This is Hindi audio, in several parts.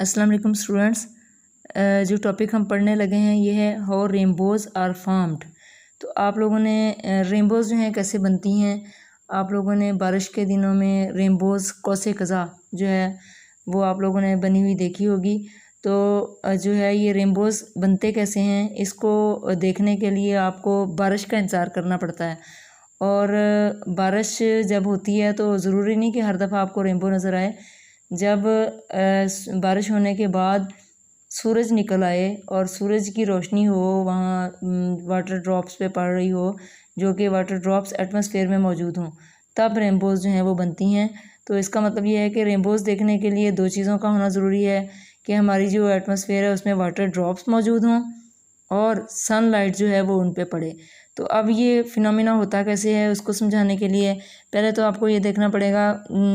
अस्सलाम वालेकुम स्टूडेंट्स। जो टॉपिक हम पढ़ने लगे हैं ये है हाउ रेनबोज़ आर फॉर्म्ड। तो आप लोगों ने रेनबोज़ जो हैं कैसे बनती हैं, आप लोगों ने बारिश के दिनों में रेनबोज़ कौसे कज़ा जो है वो आप लोगों ने बनी हुई देखी होगी। तो जो है ये रेनबोज़ बनते कैसे हैं, इसको देखने के लिए आपको बारिश का इंतज़ार करना पड़ता है। और बारिश जब होती है तो ज़रूरी नहीं कि हर दफ़ा आपको रेनबो नज़र आए। जब बारिश होने के बाद सूरज निकल आए और सूरज की रोशनी हो, वहाँ वाटर ड्रॉप्स पे पड़ रही हो, जो कि वाटर ड्रॉप्स एटमॉस्फेयर में मौजूद हों, तब रेनबोज़ जो हैं वो बनती हैं। तो इसका मतलब ये है कि रेनबोज़ देखने के लिए दो चीज़ों का होना ज़रूरी है कि हमारी जो एटमॉस्फेयर है उसमें वाटर ड्रॉप्स मौजूद हों और सनलाइट जो है वो उन पे पड़े। तो अब ये फिनोमिना होता कैसे है उसको समझाने के लिए पहले तो आपको ये देखना पड़ेगा,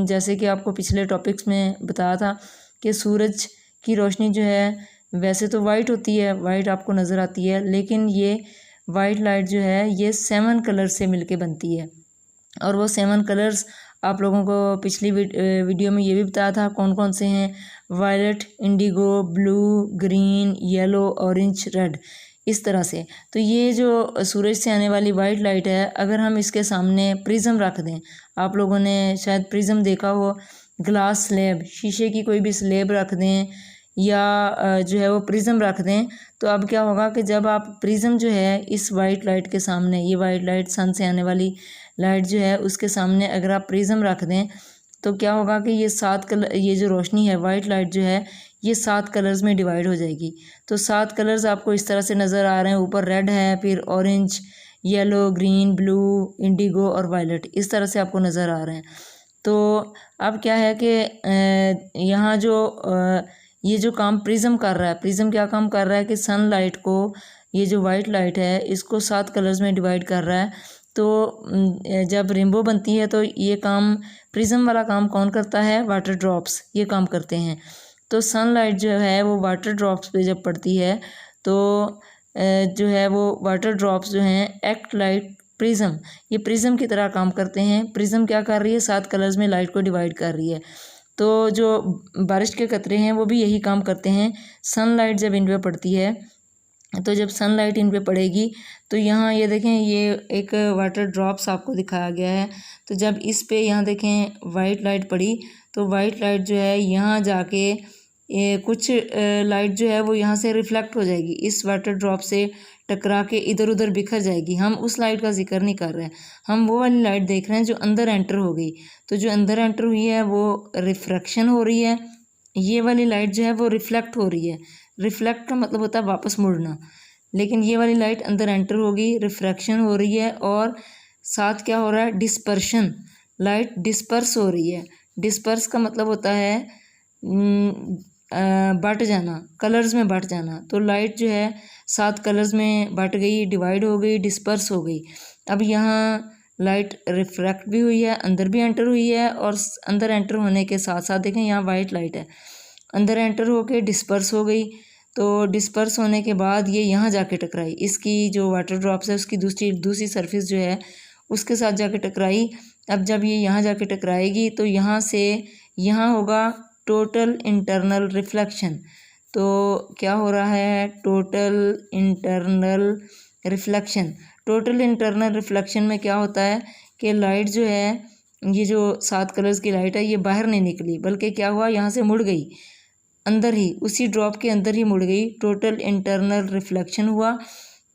जैसे कि आपको पिछले टॉपिक्स में बताया था कि सूरज की रोशनी जो है वैसे तो वाइट होती है, वाइट आपको नज़र आती है, लेकिन ये वाइट लाइट जो है ये 7 कलर से मिलके बनती है। और वो 7 कलर्स आप लोगों को पिछली वीडियो में ये भी बताया था कौन कौन से हैं, violet, indigo, blue, green, yellow, orange, red, इस तरह से। तो ये जो सूरज से आने वाली वाइट लाइट है, अगर हम इसके सामने प्रिज्म रख दें, आप लोगों ने शायद प्रिज्म देखा हो, ग्लास स्लेब, शीशे की कोई भी स्लेब रख दें या जो है वो प्रिज्म रख दें, तो अब क्या होगा कि जब आप प्रिज्म जो है इस वाइट लाइट के सामने, ये वाइट लाइट सन से आने वाली लाइट जो है उसके सामने अगर आप प्रिज्म रख दें तो क्या होगा कि ये 7 कलर, ये जो रोशनी है वाइट लाइट जो है ये 7 कलर्स में डिवाइड हो जाएगी। तो 7 कलर्स आपको इस तरह से नज़र आ रहे हैं, ऊपर रेड है, फिर orange, yellow, green, blue, Indigo और वायलेट, इस तरह से आपको नज़र आ रहे हैं। तो अब क्या है कि यहाँ जो ये जो काम प्रिज्म कर रहा है, प्रिज्म क्या काम कर रहा है कि सनलाइट को, ये जो वाइट लाइट है इसको 7 कलर्स में डिवाइड कर रहा है। तो जब रेनबो बनती है तो ये काम, प्रिज्म वाला काम कौन करता है? वाटर ड्रॉप्स ये काम करते हैं। तो सनलाइट जो है वो वाटर ड्रॉप्स पे जब पड़ती है तो जो है वो वाटर ड्रॉप्स जो हैं एक्ट लाइक प्रिज्म, ये प्रिज्म की तरह काम करते हैं। प्रिज्म क्या कर रही है? 7 कलर्स में लाइट को डिवाइड कर रही है। तो जो बारिश के कतरे हैं वो भी यही काम करते हैं। सनलाइट जब इन पे पड़ती है, तो जब सनलाइट इन पे पड़ेगी तो यहाँ ये देखें, ये एक वाटर ड्रॉप्स आपको दिखाया गया है। तो जब इस पे यहाँ देखें वाइट लाइट पड़ी तो वाइट लाइट जो है यहाँ जाके कुछ लाइट जो है वो यहाँ से रिफ्लेक्ट हो जाएगी, इस वाटर ड्रॉप से टकरा के इधर उधर बिखर जाएगी। हम उस लाइट का जिक्र नहीं कर रहे हैं, हम वो वाली लाइट देख रहे हैं जो अंदर एंटर हो गई। तो जो अंदर एंटर हुई है वो रिफ्रैक्शन हो रही है, ये वाली लाइट जो है वो रिफ्लेक्ट हो रही है। रिफ्लेक्ट का मतलब होता है वापस मुड़ना, लेकिन ये वाली लाइट अंदर एंटर होगी, रिफ्रैक्शन हो रही है और साथ क्या हो रहा है? डिस्पर्शन, लाइट डिस्पर्स हो रही है। डिस्पर्स का मतलब होता है बट जाना, कलर्स में बट जाना। तो लाइट जो है 7 कलर्स में बट गई, डिवाइड हो गई, डिस्पर्स हो गई। अब यहाँ लाइट रिफ्रैक्ट भी हुई है, अंदर भी एंटर हुई है, और अंदर एंटर होने के साथ साथ देखें यहाँ वाइट लाइट है, अंदर एंटर होके डिस्पर्स हो गई। तो डिस्पर्स होने के बाद ये यहाँ जाके टकराई, इसकी जो वाटर ड्रॉप्स है उसकी दूसरी सरफेस जो है उसके साथ जाके टकराई। अब जब ये यहाँ जाके टकराएगी तो यहाँ से यहाँ होगा टोटल इंटरनल रिफ्लेक्शन। तो क्या हो रहा है? Total internal reflection. Total internal reflection में क्या होता है कि लाइट जो है, ये जो 7 कलर्स की लाइट है ये बाहर नहीं निकली, बल्कि क्या हुआ, यहाँ से मुड़ गई, अंदर ही, उसी ड्रॉप के अंदर ही मुड़ गई। टोटल इंटरनल रिफ्लेक्शन हुआ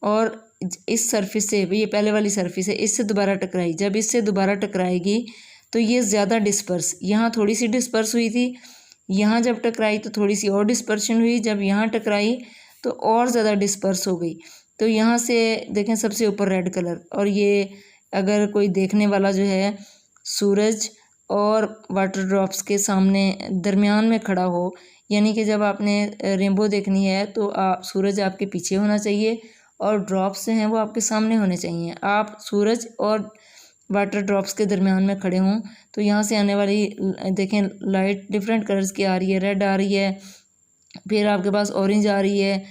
और इस सरफेस से, ये पहले वाली सरफेस है, इससे दोबारा टकराई। जब इससे दोबारा टकराएगी तो ये ज़्यादा डिस्पर्स, यहाँ थोड़ी सी डिस्पर्स हुई थी, यहाँ जब टकराई तो थोड़ी सी और डिस्पर्शन हुई, जब यहाँ टकराई तो और ज़्यादा डिस्पर्स हो गई। तो यहाँ से देखें सबसे ऊपर रेड कलर, और ये अगर कोई देखने वाला जो है सूरज और वाटर ड्रॉप्स के सामने दरमियान में खड़ा हो, यानी कि जब आपने रेनबो देखनी है तो सूरज आपके पीछे होना चाहिए और ड्रॉप्स हैं वो आपके सामने होने चाहिए। आप सूरज और वाटर ड्रॉप्स के दरमियान में खड़े हों तो यहाँ से आने वाली देखें लाइट डिफरेंट कलर्स की आ रही है, रेड आ रही है, फिर आपके पास ऑरेंज आ रही है,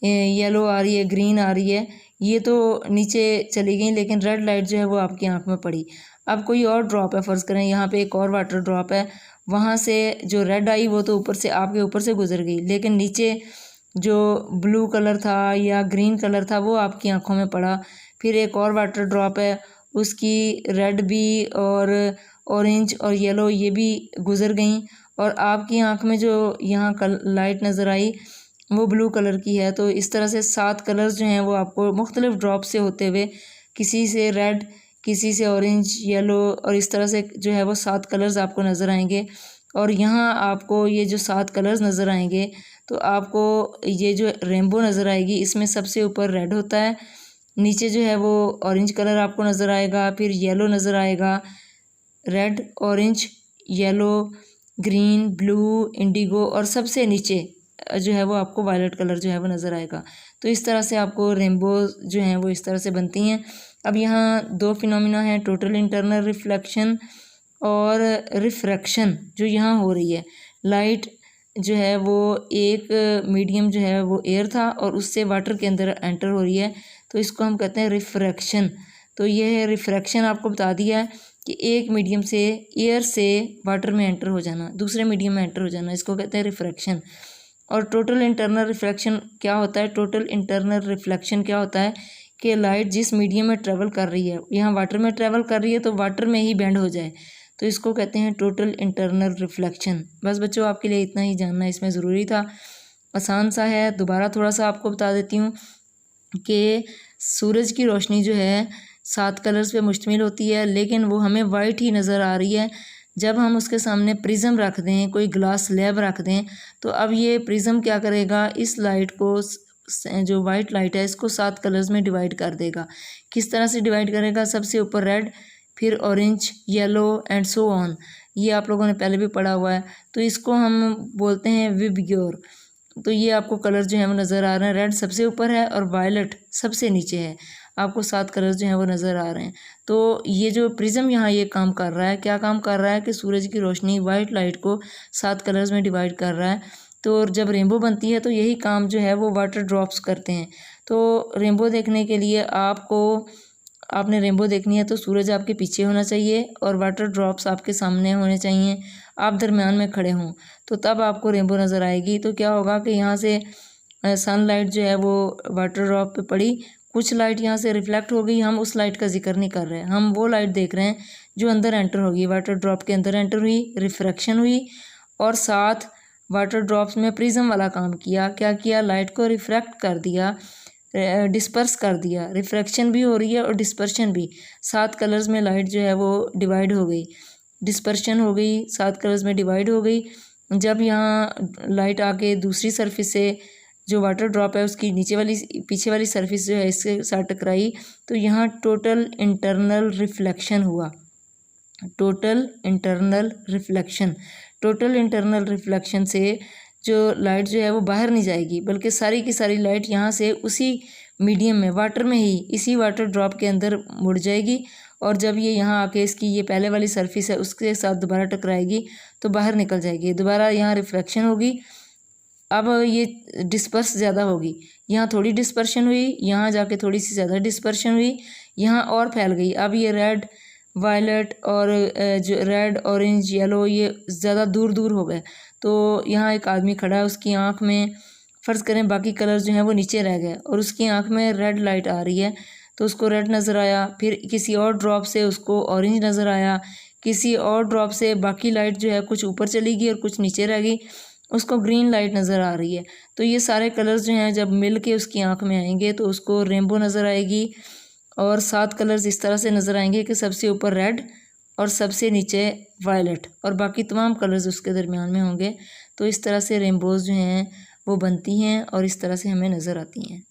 येलो आ रही है, ग्रीन आ रही है, ये तो नीचे चली गई, लेकिन रेड लाइट जो है वो आपकी आंख में पड़ी। अब कोई और ड्रॉप है, फ़र्ज़ करें यहाँ पे एक और वाटर ड्रॉप है, वहाँ से जो रेड आई वो तो ऊपर से आपके ऊपर से गुजर गई, लेकिन नीचे जो ब्लू कलर था या ग्रीन कलर था वो आपकी आंखों में पड़ा। फिर एक और वाटर ड्रॉप है, उसकी रेड भी और ऑरेंज और येलो ये भी गुजर गई, और आपकी आंख में जो यहाँ लाइट नज़र आई वो ब्लू कलर की है। तो इस तरह से 7 कलर्स जो हैं वो आपको मुख्तलिफ ड्रॉप से होते हुए, किसी से रेड, किसी से ऑरेंज, येलो, और इस तरह से जो है वो 7 कलर्स आपको नज़र आएंगे। और यहाँ आपको ये जो 7 कलर्स नज़र आएंगे तो आपको ये जो रेनबो नज़र आएगी इसमें सबसे ऊपर रेड होता है, नीचे जो है वो ऑरेंज कलर आपको नज़र आएगा, फिर येलो नज़र आएगा, red, orange, yellow, green, blue, Indigo, और सबसे नीचे जो है वो आपको वायलेट कलर जो है वो नज़र आएगा। तो इस तरह से आपको रेनबो जो हैं वो इस तरह से बनती हैं। अब यहाँ 2 फिनोमिना हैं, टोटल इंटरनल रिफ्लेक्शन और रिफ्रैक्शन, जो यहाँ हो रही है। लाइट जो है वो एक मीडियम जो है वो एयर था और उससे वाटर के अंदर एंटर हो रही है, तो इसको हम कहते हैं रिफ्रैक्शन। तो ये रिफ्रैक्शन आपको बता दिया है कि एक मीडियम से, एयर से वाटर में एंटर हो जाना, दूसरे मीडियम में एंटर हो जाना, इसको कहते हैं रिफ्रैक्शन। और टोटल इंटरनल रिफ्लेक्शन क्या होता है? टोटल इंटरनल रिफ्लेक्शन क्या होता है कि लाइट जिस मीडियम में ट्रेवल कर रही है, यहाँ वाटर में ट्रेवल कर रही है तो वाटर में ही बेंड हो जाए, तो इसको कहते हैं टोटल इंटरनल रिफ्लेक्शन। बस बच्चों, आपके लिए इतना ही जानना इसमें ज़रूरी था, आसान सा है। दोबारा थोड़ा सा आपको बता देती हूँ कि सूरज की रोशनी जो है 7 कलर्स पे मुश्तमिल होती है, लेकिन वो हमें वाइट ही नज़र आ रही है। जब हम उसके सामने प्रिज्म रख दें, कोई ग्लास स्लैब रख दें, तो अब ये प्रिज्म क्या करेगा, इस लाइट को, जो वाइट लाइट है, इसको 7 कलर्स में डिवाइड कर देगा। किस तरह से डिवाइड करेगा? सबसे ऊपर रेड, फिर orange, yellow and so on. ये आप लोगों ने पहले भी पढ़ा हुआ है। तो इसको हम बोलते हैं विबग्योर। तो ये आपको कलर जो है वो नज़र आ रहे हैं, रेड सबसे ऊपर है और वायलेट सबसे नीचे है। आपको 7 कलर्स जो हैं वो नज़र आ रहे हैं। तो ये जो प्रिज्म यहाँ ये काम कर रहा है, क्या काम कर रहा है कि सूरज की रोशनी वाइट लाइट को 7 कलर्स में डिवाइड कर रहा है। तो जब रेनबो बनती है तो यही काम जो है वो वाटर ड्रॉप्स करते हैं। तो रेनबो देखने के लिए आपने रेनबो देखनी है तो सूरज आपके पीछे होना चाहिए और वाटर ड्रॉप्स आपके सामने होने चाहिए, आप दरमियान में खड़े हों, तो तब आपको रेनबो नज़र आएगी। तो क्या होगा कि यहाँ से सनलाइट जो है वो वाटर ड्रॉप पे पड़ी, कुछ लाइट यहाँ से रिफ्लेक्ट हो गई, हम उस लाइट का जिक्र नहीं कर रहे हैं, हम वो लाइट देख रहे हैं जो अंदर एंटर होगी, वाटर ड्रॉप के अंदर एंटर हुई, रिफ्रैक्शन हुई, और साथ वाटर ड्रॉप्स में प्रिज्म वाला काम किया। क्या किया? लाइट को रिफ्रैक्ट कर दिया, डिस्पर्स कर दिया। रिफ्रैक्शन भी हो रही है और डिस्पर्शन भी। 7 कलर्स में लाइट जो है वो डिवाइड हो गई, डिस्पर्शन हो गई, 7 कलर्स में डिवाइड हो गई। जब यहाँ लाइट आके दूसरी सरफेस से, जो वाटर ड्रॉप है उसकी नीचे वाली, पीछे वाली सरफेस जो है इसके साथ टकराई, तो यहाँ टोटल इंटरनल रिफ्लेक्शन हुआ। Total internal reflection, total internal reflection से जो लाइट जो है वो बाहर नहीं जाएगी, बल्कि सारी की सारी लाइट यहाँ से उसी मीडियम में, वाटर में ही, इसी वाटर ड्रॉप के अंदर मुड़ जाएगी, और जब ये यहाँ आके इसकी ये पहले वाली सरफेस है उसके साथ दोबारा टकराएगी तो बाहर निकल जाएगी, दोबारा यहाँ रिफ्लेक्शन होगी। अब ये डिस्पर्स ज़्यादा होगी, यहाँ थोड़ी डिस्पर्शन हुई, यहाँ जाके थोड़ी सी ज़्यादा डिस्पर्शन हुई, यहाँ और फैल गई। अब ये रेड, वायलेट और जो रेड, ऑरेंज, येलो, ये ज़्यादा दूर दूर हो गए। तो यहाँ एक आदमी खड़ा है, उसकी आँख में, फ़र्ज़ करें बाकी कलर जो हैं वो नीचे रह गए और उसकी आँख में रेड लाइट आ रही है, तो उसको रेड नज़र आया। फिर किसी और ड्रॉप से उसको ऑरेंज नज़र आया, किसी और ड्रॉप से बाकी लाइट जो है कुछ ऊपर चली गई और कुछ नीचे रह गई, उसको ग्रीन लाइट नज़र आ रही है। तो ये सारे कलर्स जो हैं जब मिल के उसकी आँख में आएंगे तो उसको रेनबो नज़र आएगी, और 7 कलर्स इस तरह से नज़र आएंगे कि सबसे ऊपर रेड और सबसे नीचे वायलेट और बाकी तमाम कलर्स उसके दरमियान में होंगे। तो इस तरह से रेनबोज़ जो हैं वो बनती हैं और इस तरह से हमें नज़र आती हैं।